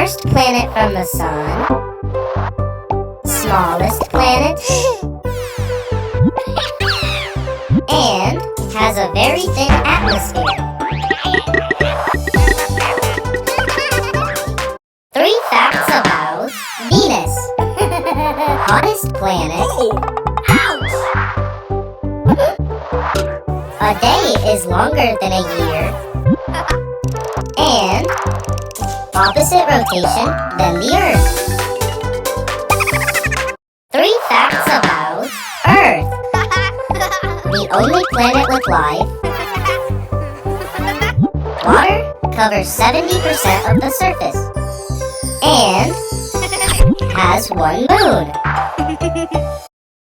First planet from the Sun. Smallest planet. And has a very thin atmosphere. 3 facts about Venus. Hottest planet. Ouch! A day is longer than a year. And opposite rotation than the Earth. 3 facts about Earth. The only planet with life. Water covers 70% of the surface. And has 1 moon.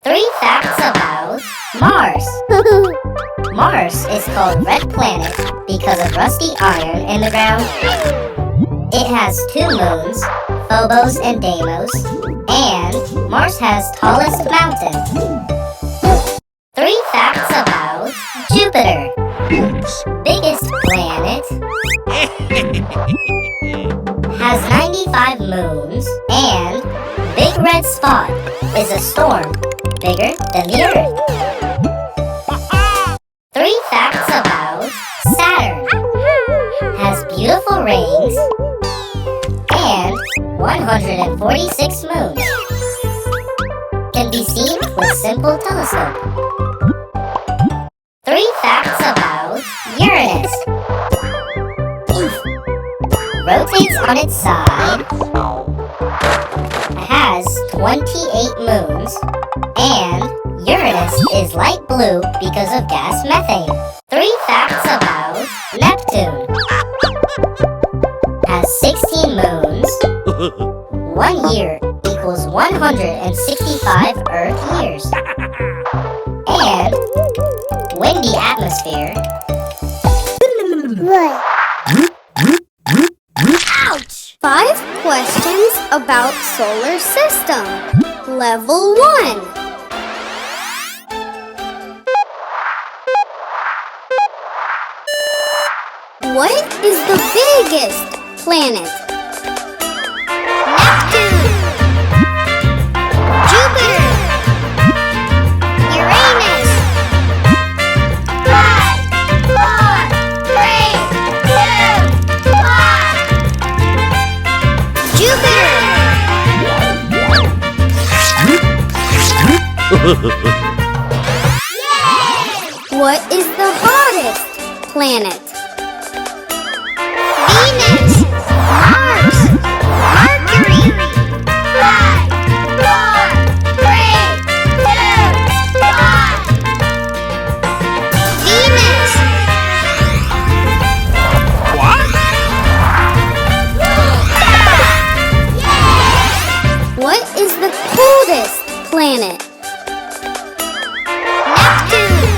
3 facts about Mars. Mars is called Red Planet because of rusty iron in the ground. It has 2 moons, Phobos and Deimos, and Mars has tallest mountain. 3 facts about Jupiter. Biggest planet. Has 95 moons, and Big Red Spot is a storm bigger than the Earth. 3 facts about Saturn. Has beautiful rings and 146 moons. Can be seen with simple telescope. 3 facts about Uranus. Rotates on its side. Has 28 moons. And Uranus is light blue because of gas methane. 3 facts about Neptune. Has 16 moons. 1 year equals 165 Earth years. And windy atmosphere. Ouch! 5 questions about solar system. Level 1. What is the biggest planet? Neptune, Jupiter, Uranus. 5, 4, 3, 2, 1. Jupiter. What is the hottest planet? Venus, Mars, Mercury. 5, 4, 3, 2, 1. Venus. What? What is the coldest planet? Neptune,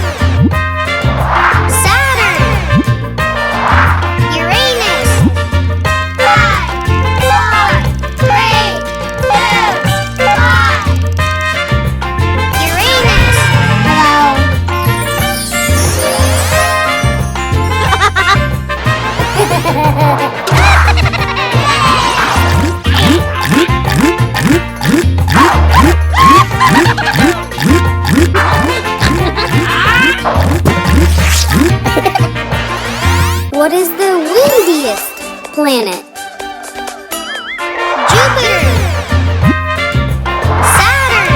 Saturn, Uranus. 5, 4, 3, 2, 1. Uranus. What is the windiest planet? Jupiter, Saturn,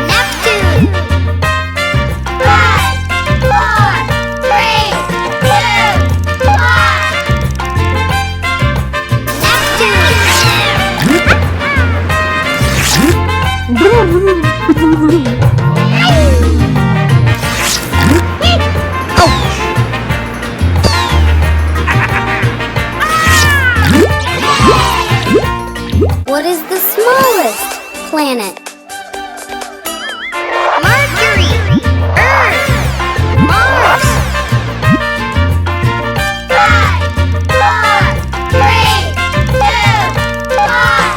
Neptune. 5, 4, 3, 2, 1. Neptune. What is the smallest planet? Mercury, Earth, Mars. 5, 4, 3, 2, 1.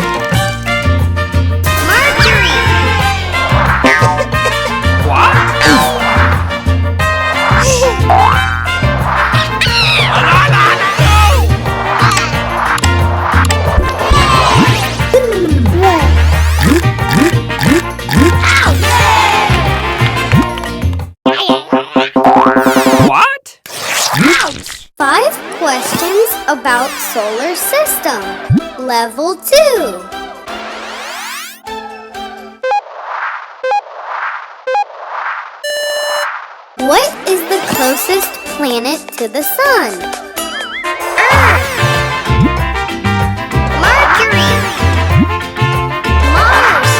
Mercury. What? 5 questions about solar system. Level 2. What is the closest planet to the sun? Earth, Mercury, Mars,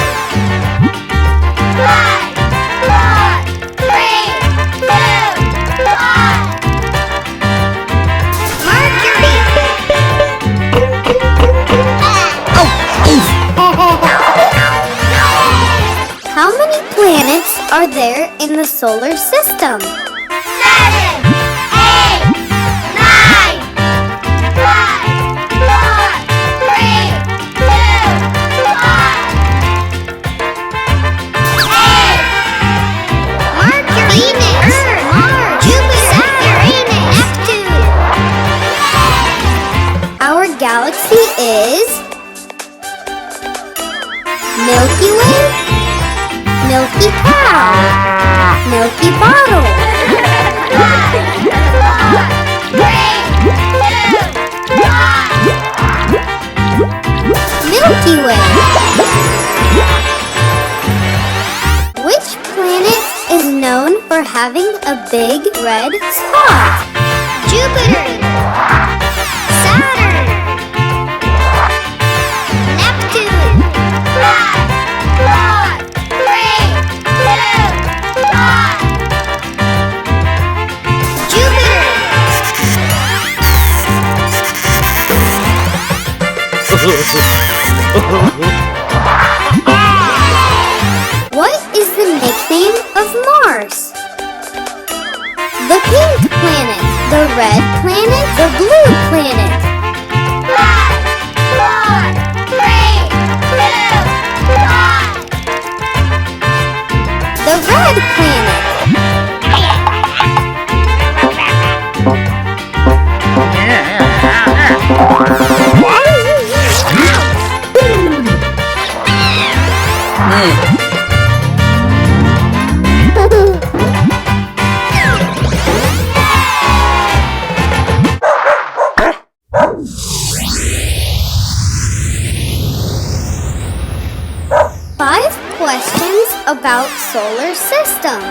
5, 4, 3, 2, 1. Mercury. How many planets are there in the solar system? 7, 8, 9, 5, 4, 3, 2, 1. 8. Mercury, Venus, Earth, Mars, Jupiter, Saturn, Uranus, Neptune. Our galaxy is Milky Way, Milky Cow, Milky Bottle. 5, 4, 3, 2, 1. Milky Way. Which planet is known for having a big red spot? Jupiter, Saturn, Neptune. 5, 4, 3, 2, 1. Jupiter. What is the nickname of Mars? The pink planet, the red planet, the blue planet. 5, 4, 3, 2, 1. The red planet. Five questions about solar system.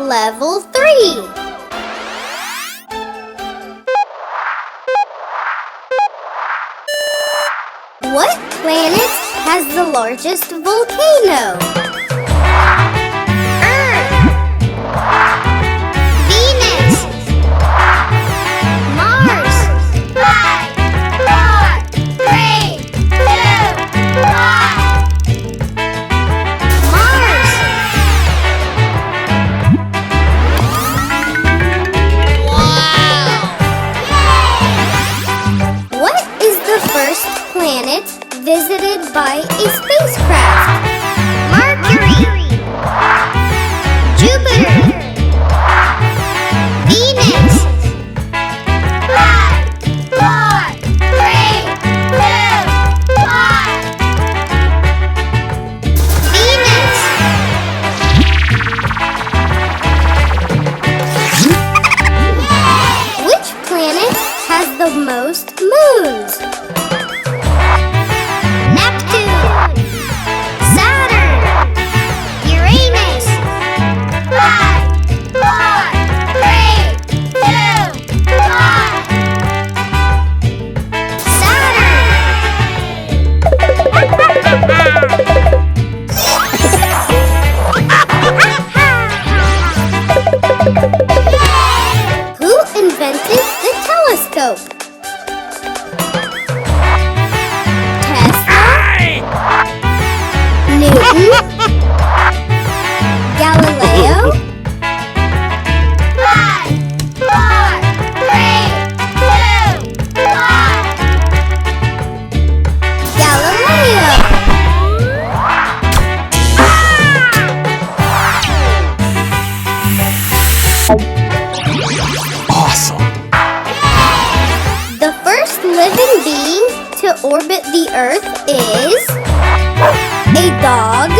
Level 3. What planet has the largest volcano? Earth, Venus, Mars. 5, 4, 3, 2, 1. Mars. What is the first planet visited by a spacecraft? Mercury, Jupiter, Venus. 5, 4, 3, 2, 1. Venus. Which planet has the most moons? Neptune, Saturn, Uranus. 5, 4, 3, 2, 1. Who invented the telescope? Tesla, Newton, Galileo, 5, 4, 3, 2, 1. Galileo. Awesome! The first living being to orbit the Earth is a dog,